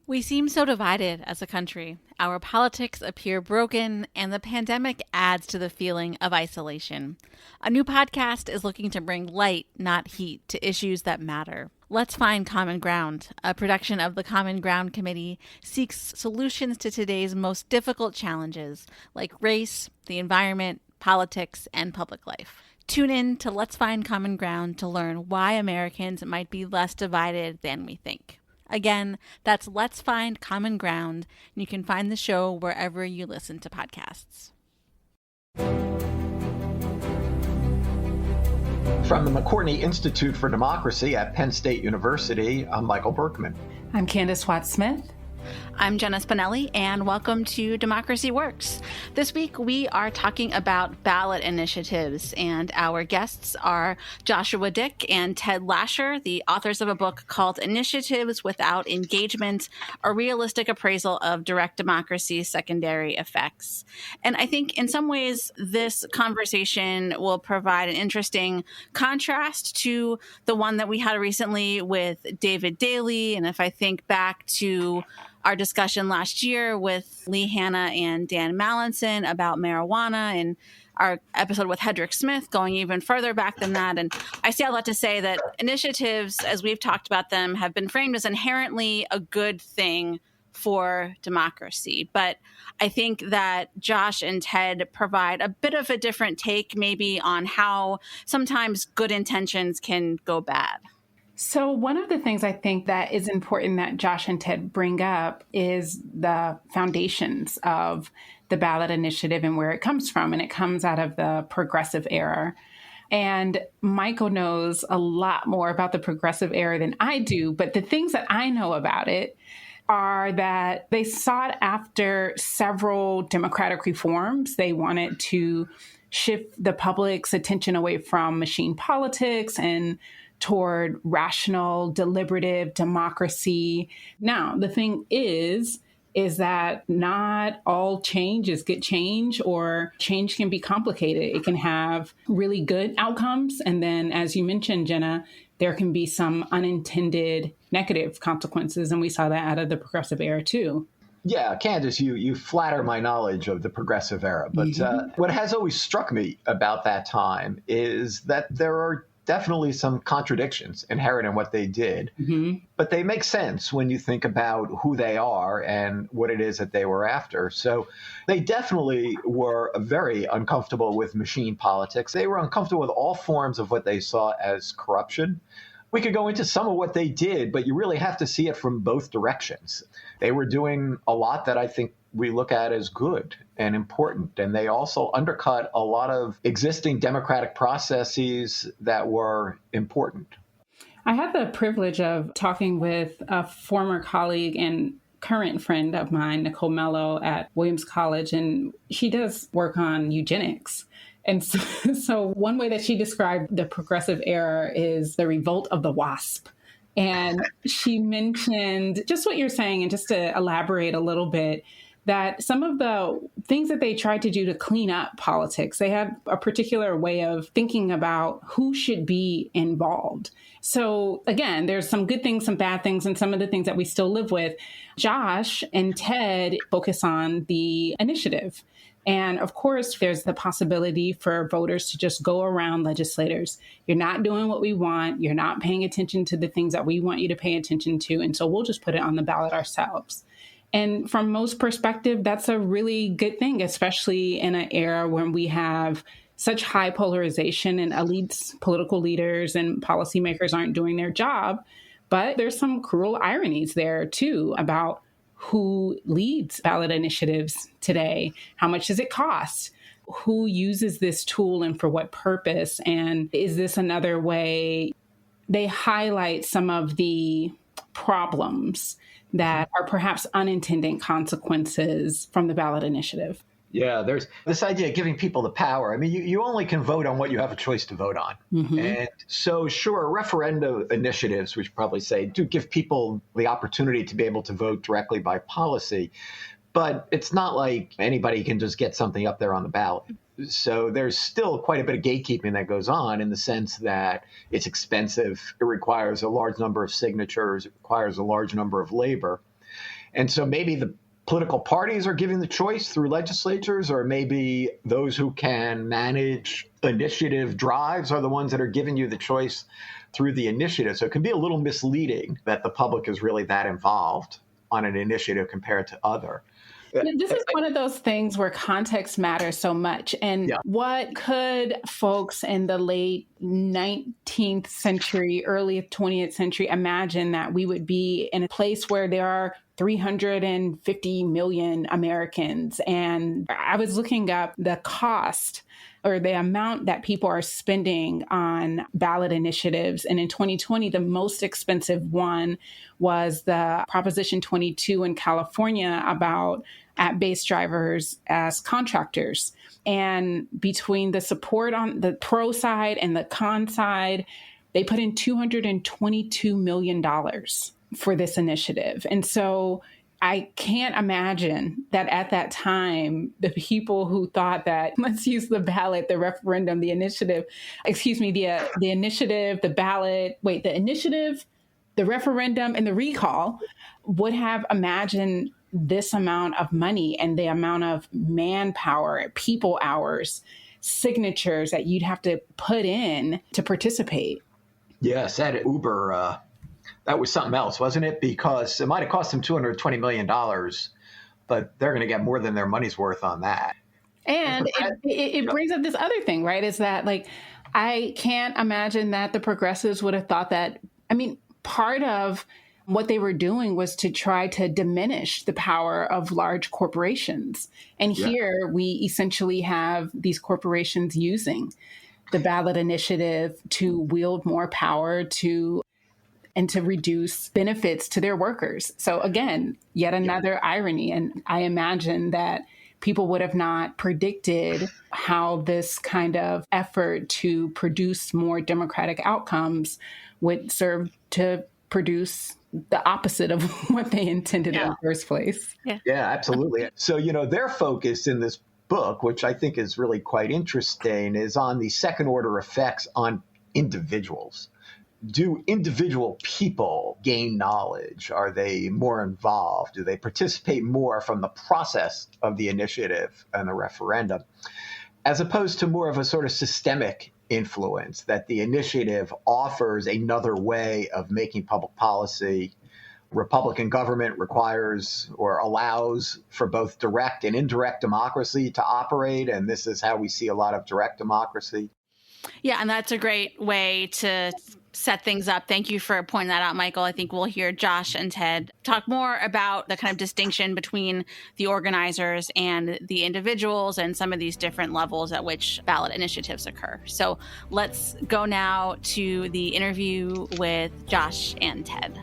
We seem so divided as a country. Our politics appear broken, and the pandemic adds to the feeling of isolation. A new podcast is looking to bring light, not heat, to issues that matter. Let's Find Common Ground, a production of the Common Ground Committee, seeks solutions to today's most difficult challenges, like race, the environment, politics, and public life. Tune in to Let's Find Common Ground to learn why Americans might be less divided than we think. Again, that's Let's Find Common Ground, and you can find the show wherever you listen to podcasts. From the McCourtney Institute for Democracy at Penn State University, I'm Michael Berkman. I'm Candace Watts-Smith. I'm Jenna Spinelli, and welcome to Democracy Works. This week, we are talking about ballot initiatives, and our guests are Joshua Dyck and Ted Lascher, the authors of a book called Initiatives Without Engagement, a realistic appraisal of direct democracy's secondary effects. And I think in some ways, this conversation will provide an interesting contrast to the one that we had recently with David Daley. And if I think back to our discussion last year with Lee Hanna and Dan Mallinson about marijuana, and our episode with Hedrick Smith going even further back than that. And I say a lot to say that initiatives, as we've talked about them, have been framed as inherently a good thing for democracy. But I think that Josh and Ted provide a bit of a different take maybe on how sometimes good intentions can go bad. So one of the things I think that is important that Josh and Ted bring up is the foundations of the ballot initiative and where it comes from. And it comes out of the progressive era. And Michael knows a lot more about the progressive era than I do. But the things that I know about it are that they sought after several democratic reforms. They wanted to shift the public's attention away from machine politics and toward rational, deliberative democracy. Now, the thing is that not all change is good change, or change can be complicated. It can have really good outcomes. And then, as you mentioned, Jenna, there can be some unintended negative consequences. And we saw that out of the progressive era, too. Yeah, Candace, you flatter my knowledge of the progressive era. But what has always struck me about that time is that there are definitely some contradictions inherent in what they did, but they make sense when you think about who they are and what it is that they were after. So they definitely were very uncomfortable with machine politics. They were uncomfortable with all forms of what they saw as corruption. We could go into some of what they did, but you really have to see it from both directions. They were doing a lot that I think we look at as good and important. And they also undercut a lot of existing democratic processes that were important. I had the privilege of talking with a former colleague and current friend of mine, Nicole Mello, at Williams College, and she does work on eugenics. And so one way that she described the progressive era is the revolt of the wasp. And she mentioned just what you're saying, and just to elaborate a little bit, that some of the things that they tried to do to clean up politics, they had a particular way of thinking about who should be involved. So again, there's some good things, some bad things, and some of the things that we still live with. Josh and Ted focus on the initiative. And of course, there's the possibility for voters to just go around legislators. You're not doing what we want. You're not paying attention to the things that we want you to pay attention to. And so we'll just put it on the ballot ourselves. And from most perspective, that's a really good thing, especially in an era when we have such high polarization and elites, political leaders and policymakers aren't doing their job. But there's some cruel ironies there, too, about who leads ballot initiatives today. How much does it cost? Who uses this tool and for what purpose? And is this another way? They highlight some of the problems that are perhaps unintended consequences from the ballot initiative. Yeah, there's this idea of giving people the power. I mean, you only can vote on what you have a choice to vote on. And so, sure, referendum initiatives, we should probably say, do give people the opportunity to be able to vote directly by policy. But it's not like anybody can just get something up there on the ballot. So there's still quite a bit of gatekeeping that goes on in the sense that it's expensive. It requires a large number of signatures. It requires a large number of labor. And so maybe the political parties are giving the choice through legislatures, or maybe those who can manage initiative drives are the ones that are giving you the choice through the initiative. So it can be a little misleading that the public is really that involved on an initiative compared to other. This is one of those things where context matters so much. And what could folks in the late 19th century, early 20th century imagine that we would be in a place where there are 350 million Americans? And I was looking up the cost or the amount that people are spending on ballot initiatives. And in 2020, the most expensive one was the Proposition 22 in California about app-based drivers as contractors. And between the support on the pro side and the con side, they put in $222 million for this initiative. And so I can't imagine that at that time, the people who thought that let's use the ballot, the referendum, the initiative, the initiative, the ballot, the initiative, the referendum, and the recall would have imagined this amount of money and the amount of manpower, people hours, signatures that you'd have to put in to participate. Yes, that Uber, that was something else, wasn't it? Because it might have cost them $220 million, but they're going to get more than their money's worth on that. And it brings up this other thing, right? Is that I can't imagine that the progressives would have thought that, part of what they were doing was to try to diminish the power of large corporations. And here we essentially have these corporations using the ballot initiative to wield more power and to reduce benefits to their workers. So again, yet another irony. And I imagine that people would have not predicted how this kind of effort to produce more democratic outcomes would serve to produce the opposite of what they intended in the first place. Yeah, absolutely. So, their focus in this book, which I think is really quite interesting, is on the second order effects on individuals. Do individual people gain knowledge? Are they more involved? Do they participate more from the process of the initiative and the referendum, as opposed to more of a sort of systemic influence that the initiative offers another way of making public policy? Republican government requires or allows for both direct and indirect democracy to operate, and this is how we see a lot of direct democracy. Yeah, and that's a great way to set things up. Thank you for pointing that out, Michael. I think we'll hear Josh and Ted talk more about the kind of distinction between the organizers and the individuals and some of these different levels at which ballot initiatives occur. So let's go now to the interview with Josh and Ted.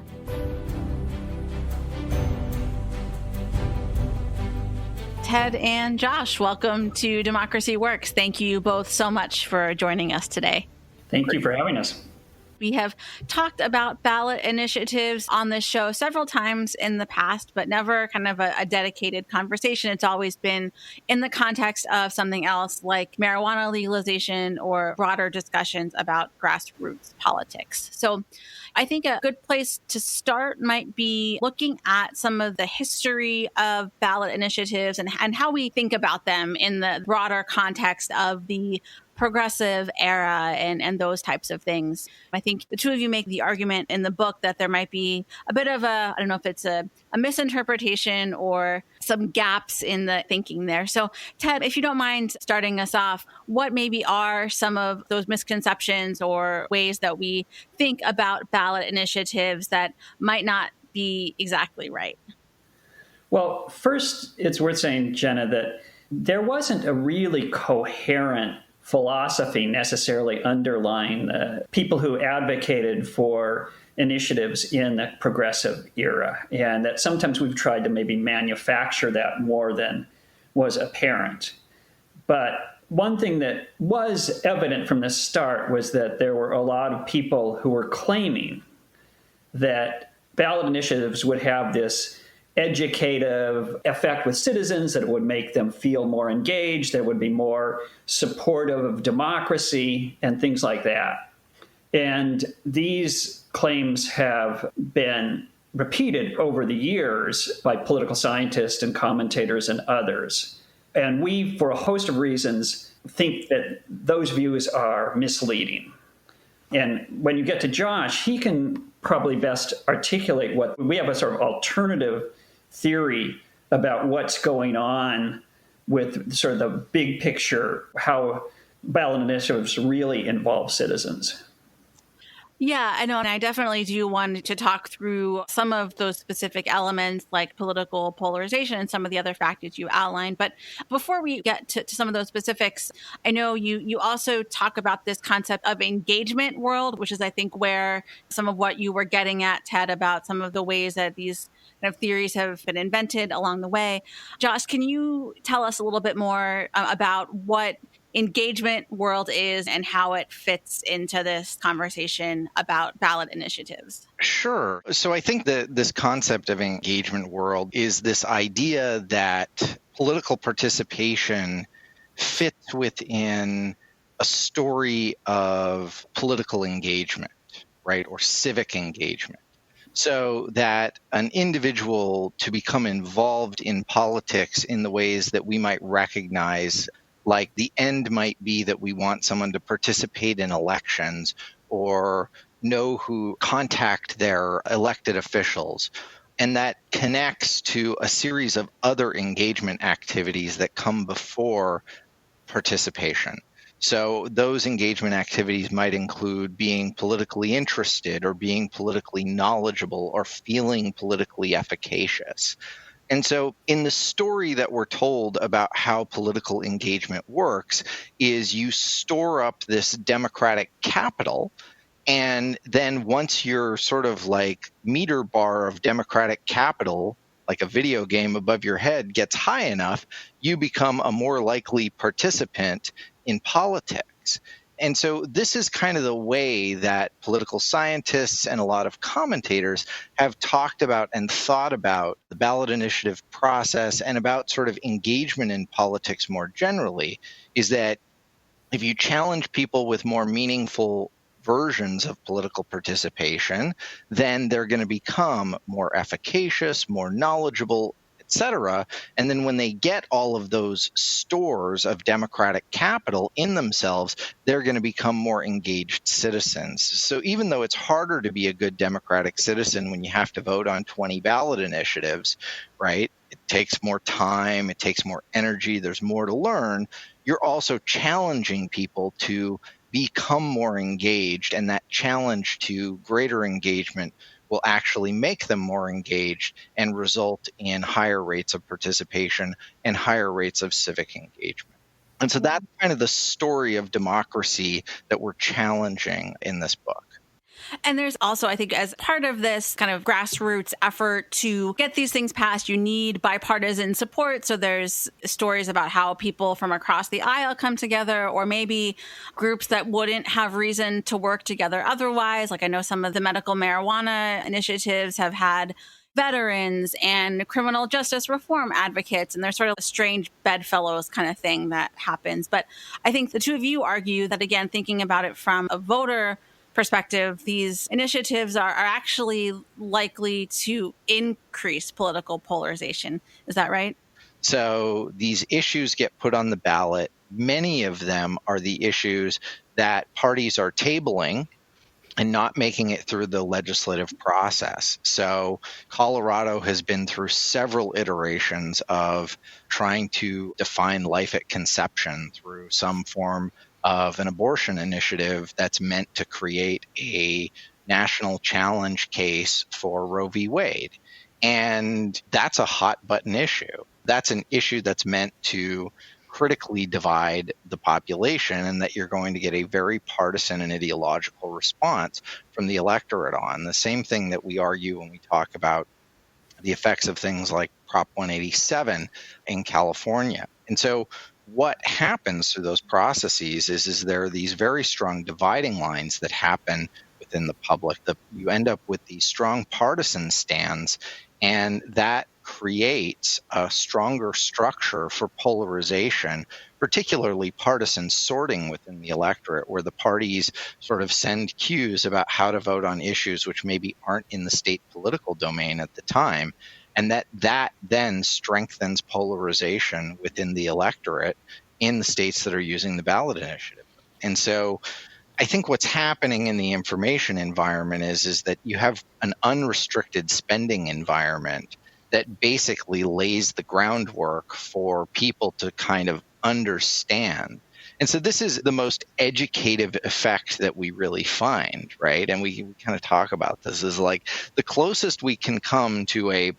Ted and Josh, welcome to Democracy Works. Thank you both so much for joining us today. Thank you for having us. We have talked about ballot initiatives on this show several times in the past, but never kind of a dedicated conversation. It's always been in the context of something else like marijuana legalization or broader discussions about grassroots politics. So I think a good place to start might be looking at some of the history of ballot initiatives and how we think about them in the broader context of the progressive era and those types of things. I think the two of you make the argument in the book that there might be a bit of I don't know if it's a misinterpretation or some gaps in the thinking there. So Ted, if you don't mind starting us off, what maybe are some of those misconceptions or ways that we think about ballot initiatives that might not be exactly right? Well, first, it's worth saying, Jenna, that there wasn't a really coherent philosophy necessarily underlying the people who advocated for initiatives in the progressive era, and that sometimes we've tried to maybe manufacture that more than was apparent. But one thing that was evident from the start was that there were a lot of people who were claiming that ballot initiatives would have this educative effect with citizens, that it would make them feel more engaged, that it would be more supportive of democracy and things like that. And these claims have been repeated over the years by political scientists and commentators and others. And we, for a host of reasons, think that those views are misleading. And when you get to Josh, he can probably best articulate what we have a sort of alternative theory about what's going on with sort of the big picture, how ballot initiatives really involve citizens. Yeah, I know. And I definitely do want to talk through some of those specific elements like political polarization and some of the other factors you outlined. But before we get to some of those specifics, I know you also talk about this concept of engagement world, which is, I think, where some of what you were getting at, Ted, about some of the ways that these kind of theories have been invented along the way. Josh, can you tell us a little bit more about what engagement world is and how it fits into this conversation about ballot initiatives? Sure. So I think that this concept of engagement world is this idea that political participation fits within a story of political engagement, right, or civic engagement. So that an individual to become involved in politics in the ways that we might recognize, like the end might be that we want someone to participate in elections or know who contact their elected officials. And that connects to a series of other engagement activities that come before participation. So those engagement activities might include being politically interested or being politically knowledgeable or feeling politically efficacious. And so in the story that we're told about how political engagement works is you store up this democratic capital, and then once your sort of like meter bar of democratic capital, like a video game above your head, gets high enough, you become a more likely participant in politics. And so this is kind of the way that political scientists and a lot of commentators have talked about and thought about the ballot initiative process and about sort of engagement in politics more generally, is that if you challenge people with more meaningful versions of political participation, then they're going to become more efficacious, more knowledgeable, etc. And then when they get all of those stores of democratic capital in themselves, they're going to become more engaged citizens. So even though it's harder to be a good democratic citizen when you have to vote on 20 ballot initiatives, right? It takes more time, it takes more energy, there's more to learn. You're also challenging people to become more engaged, and that challenge to greater engagement will actually make them more engaged and result in higher rates of participation and higher rates of civic engagement. And so that's kind of the story of democracy that we're challenging in this book. And there's also, I think, as part of this kind of grassroots effort to get these things passed, you need bipartisan support. So there's stories about how people from across the aisle come together, or maybe groups that wouldn't have reason to work together otherwise. Like I know some of the medical marijuana initiatives have had veterans and criminal justice reform advocates, and there's sort of a strange bedfellows kind of thing that happens. But I think the two of you argue that, again, thinking about it from a voter perspective, these initiatives are actually likely to increase political polarization. Is that right? So these issues get put on the ballot. Many of them are the issues that parties are tabling and not making it through the legislative process. So Colorado has been through several iterations of trying to define life at conception through some form of an abortion initiative that's meant to create a national challenge case for Roe v. Wade. And that's a hot button issue. That's an issue that's meant to critically divide the population, and that you're going to get a very partisan and ideological response from the electorate on. The same thing that we argue when we talk about the effects of things like Prop 187 in California. And so what happens through those processes is there are these very strong dividing lines that happen within the public. You end up with these strong partisan stands, and that creates a stronger structure for polarization, particularly partisan sorting within the electorate, where the parties sort of send cues about how to vote on issues which maybe aren't in the state political domain at the time. And that then strengthens polarization within the electorate in the states that are using the ballot initiative. And so I think what's happening in the information environment is that you have an unrestricted spending environment that basically lays the groundwork for people to kind of understand. And so this is the most educative effect that we really find, right? And we kind of talk about this is like the closest we can come to a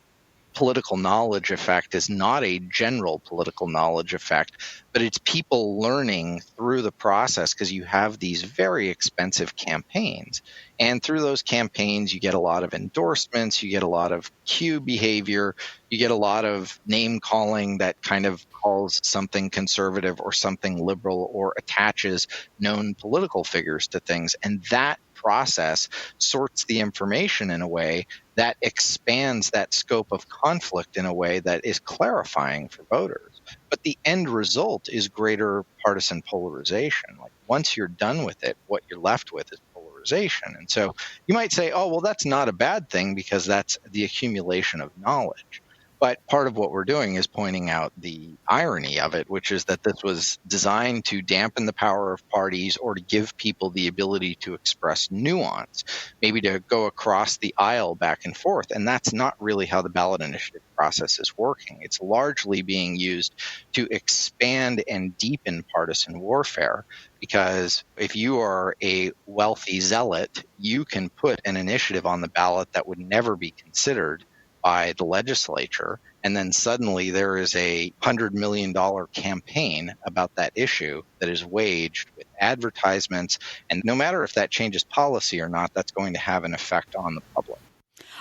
political knowledge effect is not a general political knowledge effect, but it's people learning through the process because you have these very expensive campaigns. And through those campaigns, you get a lot of endorsements, you get a lot of cue behavior, you get a lot of name calling that kind of calls something conservative or something liberal or attaches known political figures to things. And that process sorts the information in a way that expands that scope of conflict in a way that is clarifying for voters. But the end result is greater partisan polarization. Like once you're done with it, what you're left with is polarization. And so you might say, oh, well, that's not a bad thing because that's the accumulation of knowledge. But part of what we're doing is pointing out the irony of it, which is that this was designed to dampen the power of parties or to give people the ability to express nuance, maybe to go across the aisle back and forth. And that's not really how the ballot initiative process is working. It's largely being used to expand and deepen partisan warfare. Because if you are a wealthy zealot, you can put an initiative on the ballot that would never be considered by the legislature, and then suddenly there is a $100 million campaign about that issue that is waged with advertisements, and no matter if that changes policy or not, that's going to have an effect on the public.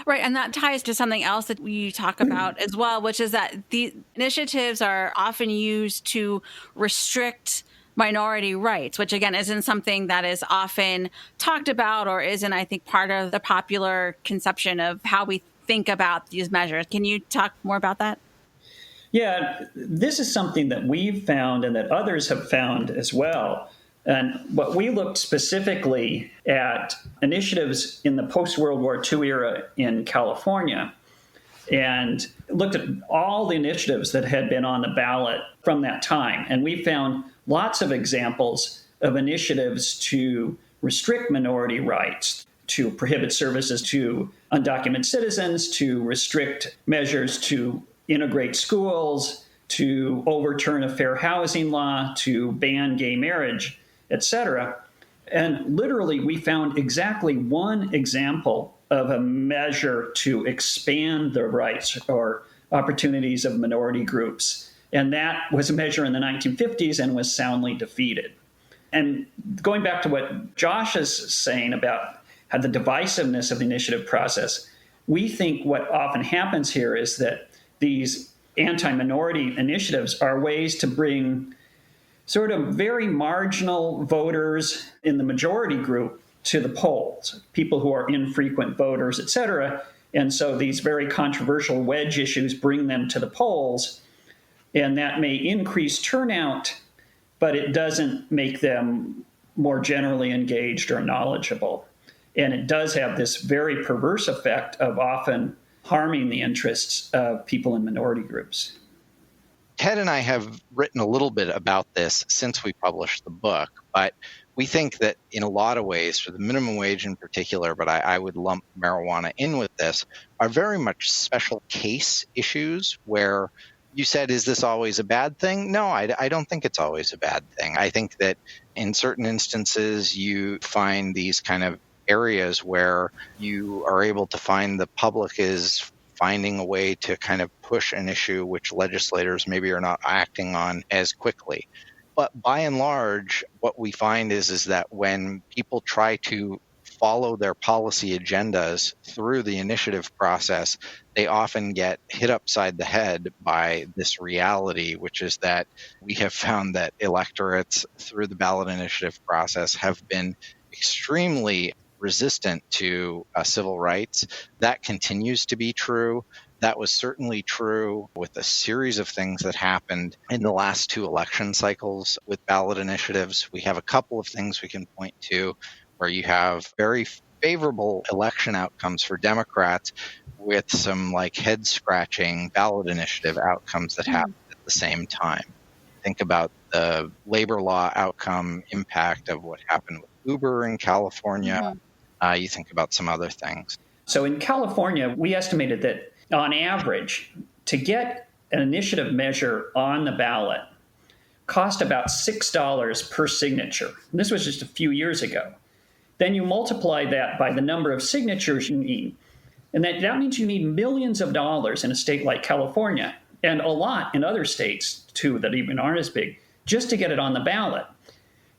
Right, and that ties to something else that we talk about as well, which is that the initiatives are often used to restrict minority rights, which again isn't something that is often talked about or isn't, I think, part of the popular conception of how we think about these measures. Can you talk more about that? Yeah, this is something that we've found and that others have found as well. And what we looked specifically at initiatives in the post-World War II era in California and looked at all the initiatives that had been on the ballot from that time. And we found lots of examples of initiatives to restrict minority rights, to prohibit services to undocumented citizens, to restrict measures to integrate schools, to overturn a fair housing law, to ban gay marriage, etc. And literally, we found exactly one example of a measure to expand the rights or opportunities of minority groups. And that was a measure in the 1950s and was soundly defeated. And going back to what Josh is saying about how the divisiveness of the initiative process, we think what often happens here is that these anti-minority initiatives are ways to bring sort of very marginal voters in the majority group to the polls, people who are infrequent voters, et cetera. And so these very controversial wedge issues bring them to the polls, and that may increase turnout, but it doesn't make them more generally engaged or knowledgeable. And it does have this very perverse effect of often harming the interests of people in minority groups. Ted and I have written a little bit about this since we published the book, but we think that in a lot of ways, for the minimum wage in particular, but I would lump marijuana in with this, are very much special case issues where you said, is this always a bad thing? No, I don't think it's always a bad thing. I think that in certain instances, you find these kind of areas where you are able to find the public is finding a way to kind of push an issue which legislators maybe are not acting on as quickly. But by and large, what we find is that when people try to follow their policy agendas through the initiative process, they often get hit upside the head by this reality, which is that we have found that electorates through the ballot initiative process have been extremely resistant to civil rights. That continues to be true. That was certainly true with a series of things that happened in the last two election cycles with ballot initiatives. We have a couple of things we can point to where you have very favorable election outcomes for Democrats with some like head scratching ballot initiative outcomes that happened at the same time. Think about the labor law outcome impact of what happened with Uber in California. You think about some other things. So in California, we estimated that on average, to get an initiative measure on the ballot cost about $6 per signature. And this was just a few years ago. Then you multiply that by the number of signatures you need. And that means you need millions of dollars in a state like California, and a lot in other states, too, that even aren't as big, just to get it on the ballot.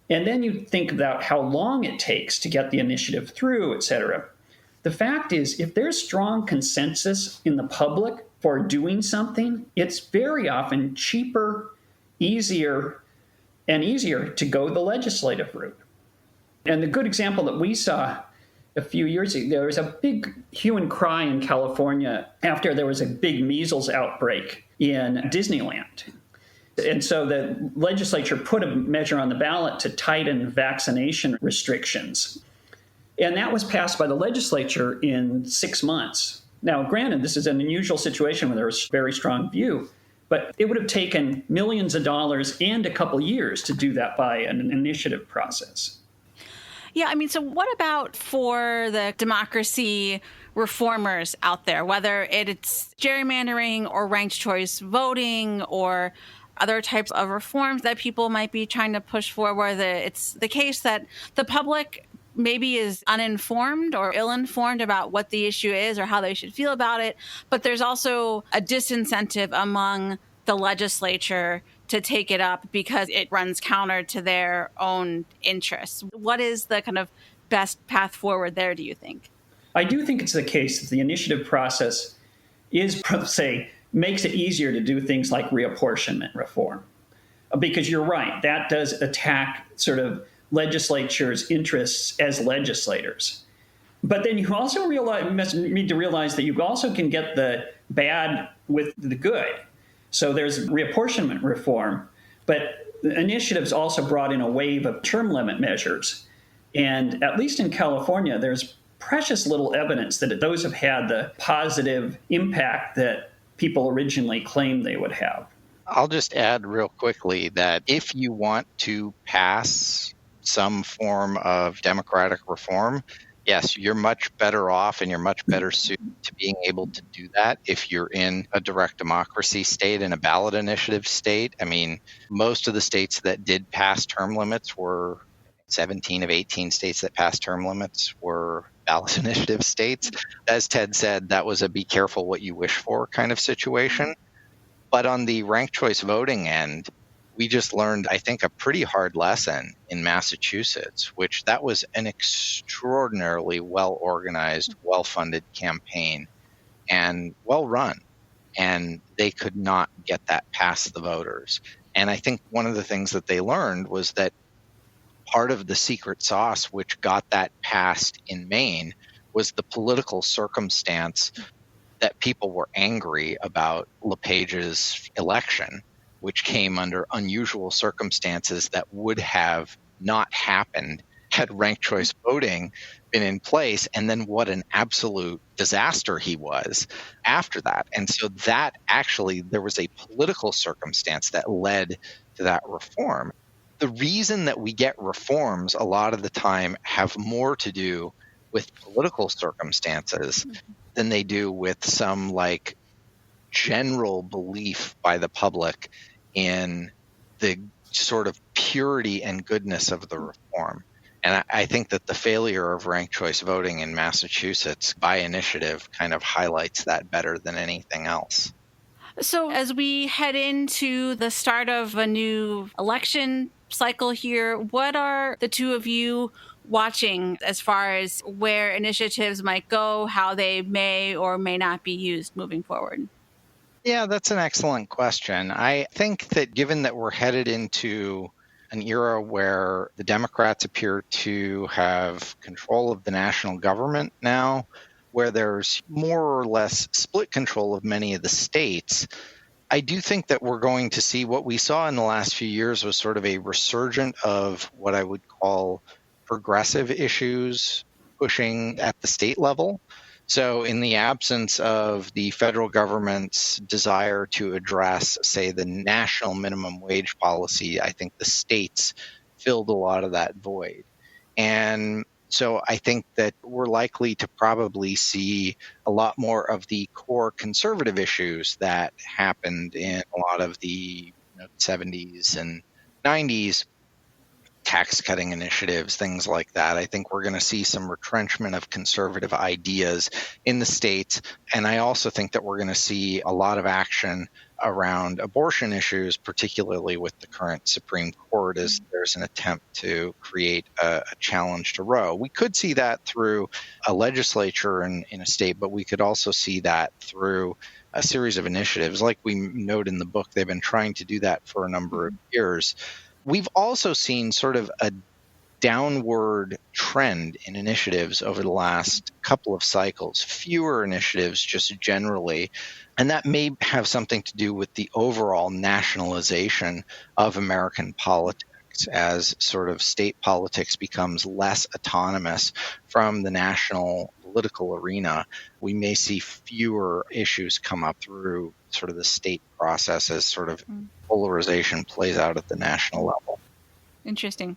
And then you think about how long it takes to get the initiative through, et cetera. The fact is, if there's strong consensus in the public for doing something, it's very often cheaper, easier to go the legislative route. And the good example that we saw a few years ago, there was a big hue and cry in California after there was a big measles outbreak in Disneyland. And so the legislature put a measure on the ballot to tighten vaccination restrictions. And that was passed by the legislature in 6 months. Now, granted, this is an unusual situation where there's very strong view, but it would have taken millions of dollars and a couple years to do that by an initiative process. Yeah, I mean, so what about for the democracy reformers out there, whether it's gerrymandering or ranked choice voting or other types of reforms that people might be trying to push for, where it's the case that the public maybe is uninformed or ill-informed about what the issue is or how they should feel about it, but there's also a disincentive among the legislature to take it up because it runs counter to their own interests. What is the kind of best path forward there, do you think? I do think it's the case that the initiative process is, say, makes it easier to do things like reapportionment reform. Because you're right, that does attack sort of legislature's interests as legislators. But then you also need to realize that you also can get the bad with the good. So there's reapportionment reform, but initiatives also brought in a wave of term limit measures. And at least in California, there's precious little evidence that those have had the positive impact that people originally claimed they would have. I'll just add real quickly that if you want to pass some form of democratic reform, yes, you're much better off and you're much better suited to being able to do that if you're in a direct democracy state and a ballot initiative state. I mean, most of the states that did pass term limits were 17 of 18 states that passed term limits were ballot initiative states. As Ted said, that was a be careful what you wish for kind of situation. But on the ranked choice voting end, we just learned, I think, a pretty hard lesson in Massachusetts, which that was an extraordinarily well-organized, well-funded campaign and well-run. And they could not get that past the voters. And I think one of the things that they learned was that part of the secret sauce which got that passed in Maine was the political circumstance that people were angry about LePage's election, which came under unusual circumstances that would have not happened had ranked choice voting been in place, and then what an absolute disaster he was after that. And so that actually, there was a political circumstance that led to that reform. The reason that we get reforms a lot of the time have more to do with political circumstances than they do with some like general belief by the public in the sort of purity and goodness of the reform. And I think that the failure of ranked choice voting in Massachusetts by initiative kind of highlights that better than anything else. So as we head into the start of a new election cycle here, what are the two of you watching as far as where initiatives might go, how they may or may not be used moving forward? Yeah, that's an excellent question. I think that given that we're headed into an era where the Democrats appear to have control of the national government now, where there's more or less split control of many of the states, I do think that we're going to see what we saw in the last few years was sort of a resurgent of what I would call progressive issues pushing at the state level. So in the absence of the federal government's desire to address, say, the national minimum wage policy, I think the states filled a lot of that void. And so I think that we're likely to probably see a lot more of the core conservative issues that happened in a lot of the 70s and 90s, tax cutting initiatives, things like that. I think we're going to see some retrenchment of conservative ideas in the states. And I also think that we're going to see a lot of action around abortion issues, particularly with the current Supreme Court, as there's an attempt to create a challenge to Roe. We could see that through a legislature in a state, but we could also see that through a series of initiatives. Like we note in the book, they've been trying to do that for a number of years. We've also seen sort of a downward trend in initiatives over the last couple of cycles, fewer initiatives just generally. And that may have something to do with the overall nationalization of American politics as sort of state politics becomes less autonomous from the national political arena. We may see fewer issues come up through sort of the state process as sort of polarization plays out at the national level. Interesting.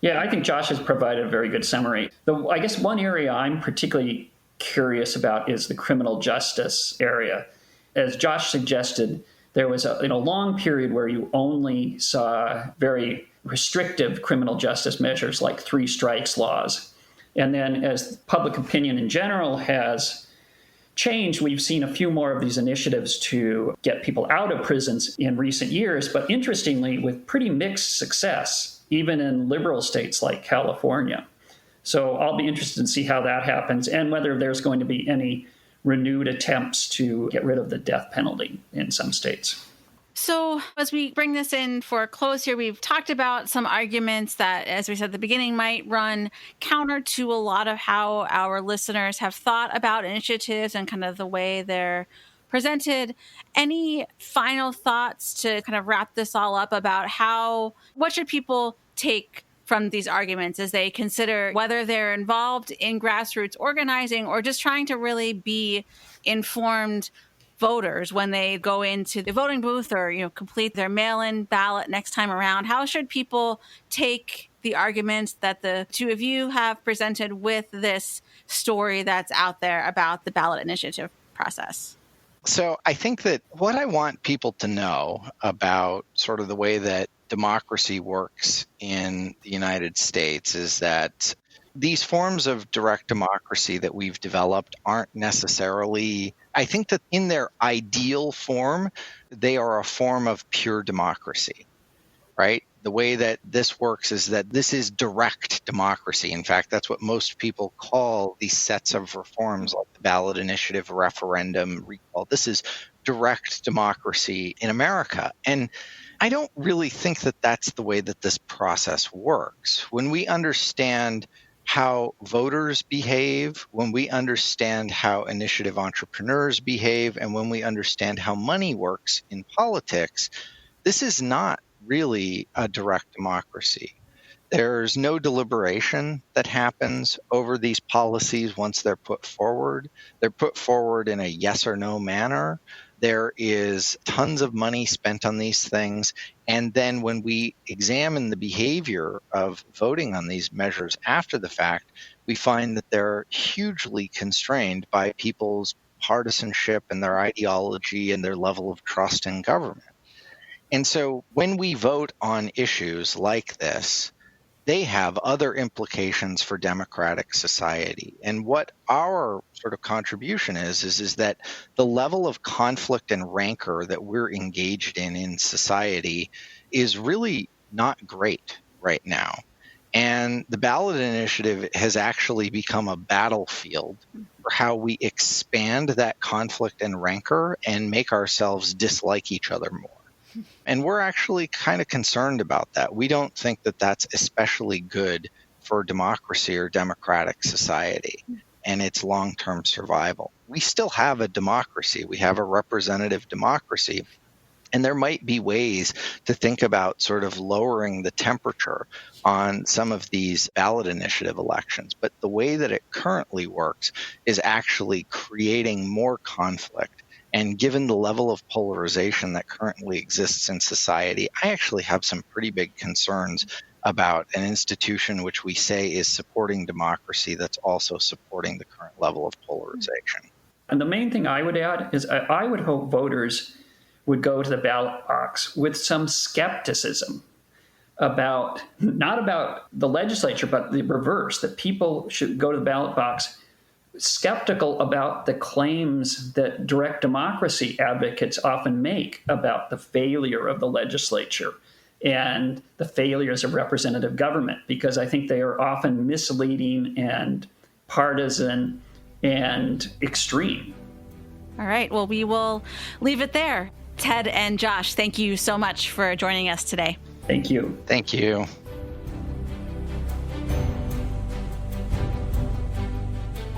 Yeah, I think Josh has provided a very good summary. I guess one area I'm particularly curious about is the criminal justice area. As Josh suggested, there was a long period where you only saw very restrictive criminal justice measures like 3 strikes laws. And then as public opinion in general has changed, we've seen a few more of these initiatives to get people out of prisons in recent years, but interestingly, with pretty mixed success, even in liberal states like California. So I'll be interested to see how that happens and whether there's going to be any renewed attempts to get rid of the death penalty in some states. So as we bring this in for a close here, we've talked about some arguments that, as we said at the beginning, might run counter to a lot of how our listeners have thought about initiatives and kind of the way they're presented. Any final thoughts to kind of wrap this all up about what should people take from these arguments as they consider whether they're involved in grassroots organizing or just trying to really be informed voters when they go into the voting booth or complete their mail-in ballot next time around? How should people take the arguments that the two of you have presented with this story that's out there about the ballot initiative process? So I think that what I want people to know about sort of the way that democracy works in the United States is that these forms of direct democracy that we've developed aren't necessarily, I think that in their ideal form, they are a form of pure democracy, right? The way that this works is that this is direct democracy. In fact, that's what most people call these sets of reforms like the ballot initiative, referendum, recall. This is direct democracy in America. And I don't really think that that's the way that this process works. When we understand how voters behave, when we understand how initiative entrepreneurs behave, and when we understand how money works in politics, this is not really a direct democracy. There's no deliberation that happens over these policies once they're put forward. They're put forward in a yes or no manner. There is tons of money spent on these things. And then when we examine the behavior of voting on these measures after the fact, we find that they're hugely constrained by people's partisanship and their ideology and their level of trust in government. And so when we vote on issues like this, they have other implications for democratic society. And what our sort of contribution is that the level of conflict and rancor that we're engaged in society is really not great right now. And the ballot initiative has actually become a battlefield for how we expand that conflict and rancor and make ourselves dislike each other more. And we're actually kind of concerned about that. We don't think that that's especially good for democracy or democratic society. and its long-term survival. We still have a democracy. We have a representative democracy. And there might be ways to think about sort of lowering the temperature on some of these ballot initiative elections. But the way that it currently works is actually creating more conflict. And given the level of polarization that currently exists in society, I actually have some pretty big concerns about an institution which we say is supporting democracy that's also supporting the current level of polarization. And the main thing I would add is I would hope voters would go to the ballot box with some skepticism about, not about the legislature, but the reverse, that people should go to the ballot box skeptical about the claims that direct democracy advocates often make about the failure of the legislature and the failures of representative government, because I think they are often misleading and partisan and extreme. All right. Well, we will leave it there. Ted and Josh, thank you so much for joining us today. Thank you. Thank you.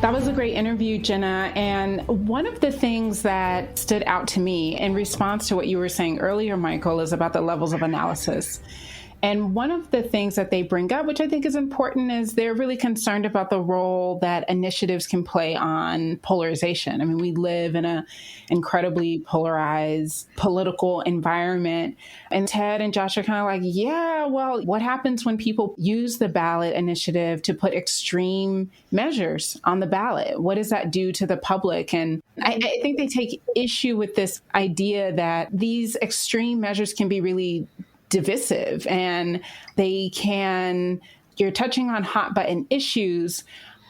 That was a great interview, Jenna. And one of the things that stood out to me in response to what you were saying earlier, Michael, is about the levels of analysis. And one of the things that they bring up, which I think is important, is they're really concerned about the role that initiatives can play on polarization. I mean, we live in an incredibly polarized political environment. And Ted and Josh are kind of like, yeah, well, what happens when people use the ballot initiative to put extreme measures on the ballot? What does that do to the public? And I think they take issue with this idea that these extreme measures can be really divisive, and you're touching on hot button issues.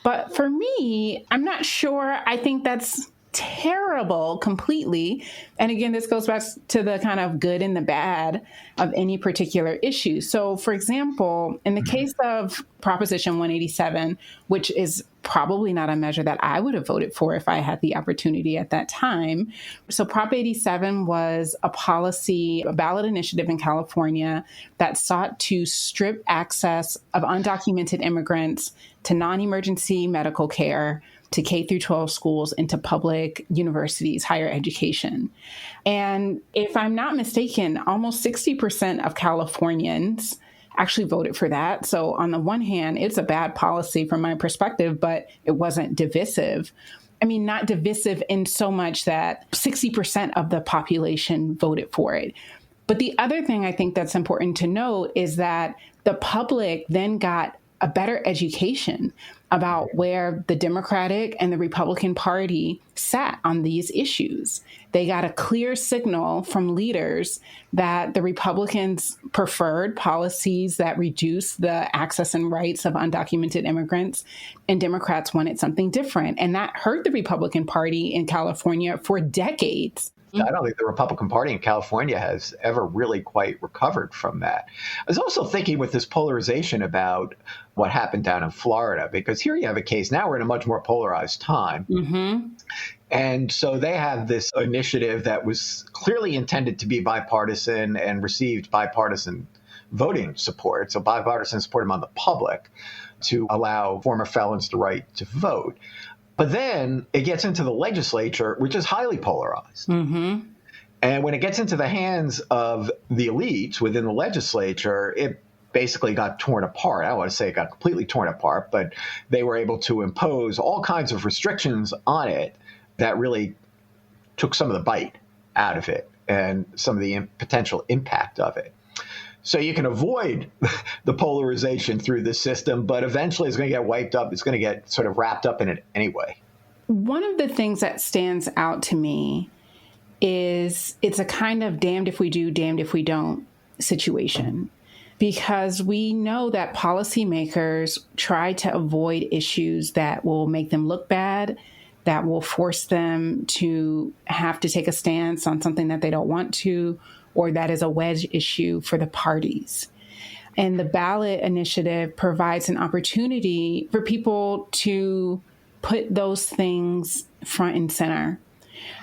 But for me, I'm not sure. I think that's terrible completely. And again, this goes back to the kind of good and the bad of any particular issue. So for example, in the case of Proposition 187, which is probably not a measure that I would have voted for if I had the opportunity at that time. So Prop 87 was a ballot initiative in California that sought to strip access of undocumented immigrants to non-emergency medical care, to K through 12 schools, into public universities, higher education. And if I'm not mistaken, almost 60% of Californians actually voted for that. So on the one hand, it's a bad policy from my perspective, but it wasn't divisive. I mean, not divisive in so much that 60% of the population voted for it. But the other thing I think that's important to note is that the public then got a better education about where the Democratic and the Republican Party sat on these issues. They got a clear signal from leaders that the Republicans preferred policies that reduce the access and rights of undocumented immigrants, and Democrats wanted something different. And that hurt the Republican Party in California for decades. I don't think the Republican Party in California has ever really quite recovered from that. I was also thinking with this polarization about what happened down in Florida, because here you have a case, now we're in a much more polarized time. Mm-hmm. And so they have this initiative that was clearly intended to be bipartisan and received bipartisan voting support, so bipartisan support among the public, to allow former felons the right to vote. But then it gets into the legislature, which is highly polarized. Mm-hmm. And when it gets into the hands of the elites within the legislature, it basically got torn apart. I don't want to say it got completely torn apart, but they were able to impose all kinds of restrictions on it that really took some of the bite out of it and some of the potential impact of it. So you can avoid the polarization through the system, but eventually it's going to get wiped up. It's going to get sort of wrapped up in it anyway. One of the things that stands out to me is it's a kind of damned if we do, damned if we don't situation, because we know that policymakers try to avoid issues that will make them look bad, that will force them to have to take a stance on something that they don't want to, or that is a wedge issue for the parties. And the ballot initiative provides an opportunity for people to put those things front and center.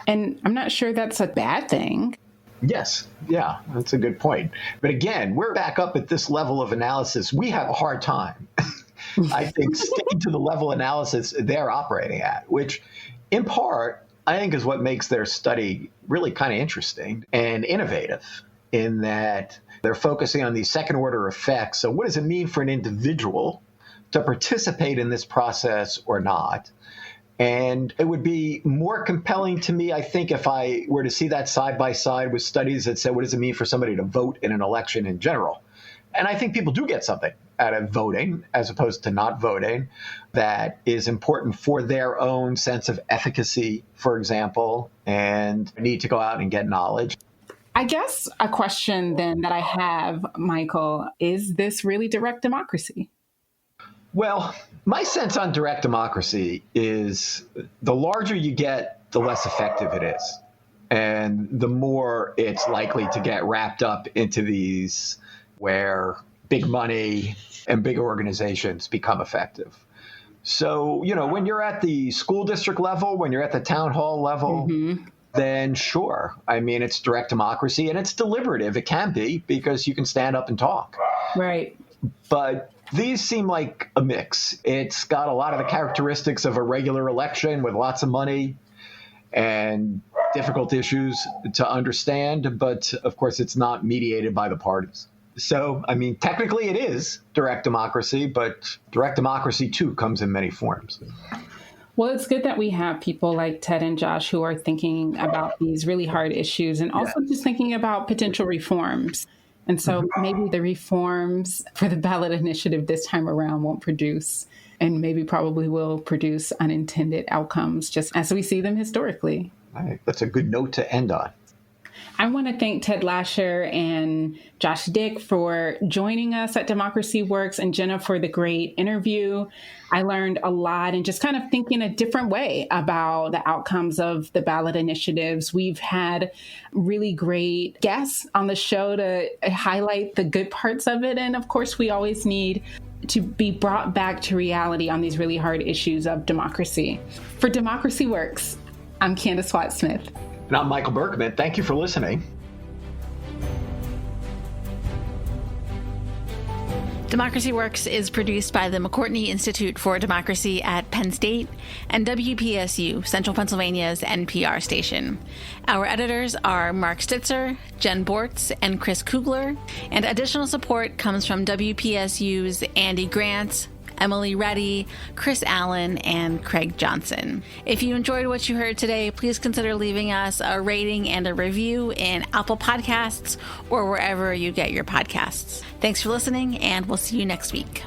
And I'm not sure that's a bad thing. Yes. Yeah, that's a good point. But again, we're back up at this level of analysis. We have a hard time I think, sticking to the level analysis they're operating at, which in part, I think is what makes their study really kind of interesting and innovative in that they're focusing on these second order effects. So what does it mean for an individual to participate in this process or not? And it would be more compelling to me, I think, if I were to see that side by side with studies that said, what does it mean for somebody to vote in an election in general? And I think people do get something out of voting as opposed to not voting that is important for their own sense of efficacy, for example, and need to go out and get knowledge. I guess a question then that I have, Michael, is this really direct democracy? Well, my sense on direct democracy is the larger you get, the less effective it is. And the more it's likely to get wrapped up into these where big money and big organizations become effective. So, when you're at the school district level, when you're at the town hall level, then sure. I mean, it's direct democracy and it's deliberative. It can be because you can stand up and talk. Right. But these seem like a mix. It's got a lot of the characteristics of a regular election with lots of money and difficult issues to understand. But of course, it's not mediated by the parties. So, I mean, technically it is direct democracy, but direct democracy, too, comes in many forms. Well, it's good that we have people like Ted and Josh who are thinking about these really hard issues and also just thinking about potential reforms. And so maybe the reforms for the ballot initiative this time around won't produce and maybe probably will produce unintended outcomes just as we see them historically. All right. That's a good note to end on. I want to thank Ted Lascher and Josh Dyck for joining us at Democracy Works and Jenna for the great interview. I learned a lot and just kind of thinking a different way about the outcomes of the ballot initiatives. We've had really great guests on the show to highlight the good parts of it. And of course, we always need to be brought back to reality on these really hard issues of democracy. For Democracy Works, I'm Candace Watt-Smith. And I'm Michael Berkman. Thank you for listening. Democracy Works is produced by the McCourtney Institute for Democracy at Penn State and WPSU, Central Pennsylvania's NPR station. Our editors are Mark Stitzer, Jen Bortz, and Chris Kugler, and additional support comes from WPSU's Andy Grant, Emily Reddy, Chris Allen, and Craig Johnson. If you enjoyed what you heard today, please consider leaving us a rating and a review in Apple Podcasts or wherever you get your podcasts. Thanks for listening, and we'll see you next week.